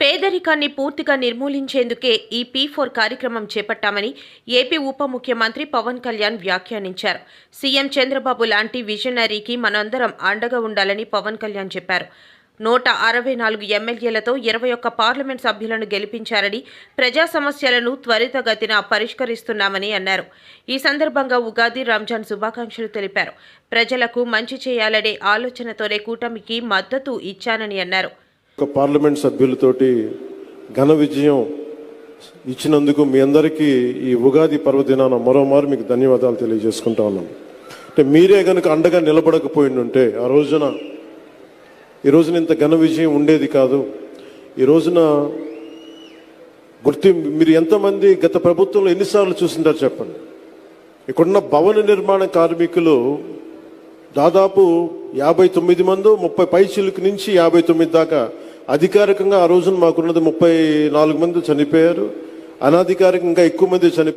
పేదరికాన్ని పూర్తిగా నిర్మూలించేందుకే ఈ P4 కార్యక్రమం చేపట్టామని ఏపీ ఉప ముఖ్యమంత్రి పవన్ కళ్యాణ్ వ్యాఖ్యానించారు. సీఎం చంద్రబాబు లాంటి విజనరీకి మనందరం అండగా ఉండాలని పవన్ కళ్యాణ్ చెప్పారు. 164 ఎమ్మెల్యేలతో 21 పార్లమెంట్ సభ్యులను గెలిపించారని, ప్రజా సమస్యలను త్వరితగతిన పరిష్కరిస్తున్నామని అన్నారు. ఈ సందర్భంగా ఉగాది, రంజాన్ శుభాకాంక్షలు తెలిపారు. ప్రజలకు మంచి చేయాలనే ఆలోచనతోనే కూటమికి మద్దతు ఇచ్చానని అన్నారు. పార్లమెంట్ సభ్యులతోటి ఘన విజయం ఇచ్చినందుకు మీ అందరికీ ఈ ఉగాది పర్వదినాన మరోమారు మీకు ధన్యవాదాలు తెలియజేసుకుంటా ఉన్నాను. అంటే మీరే కనుక అండగా నిలబడకపోయిండుంటే ఈ రోజున ఇంత ఘన విజయం ఉండేది కాదు. ఈ రోజున మీరు ఎంతమంది గత ప్రభుత్వంలో ఎన్నిసార్లు చూసింటారు చెప్పండి. ఇక్కడున్న భవన నిర్మాణ కార్మికులు దాదాపు 59 మంది, 30 పైచిలుకు నుంచి 59 దాకా. అధికారికంగా ఆ రోజున మాకున్నది 34 మంది చనిపోయారు. అనధికారికంగా ఎక్కువ మంది చనిపోయారు.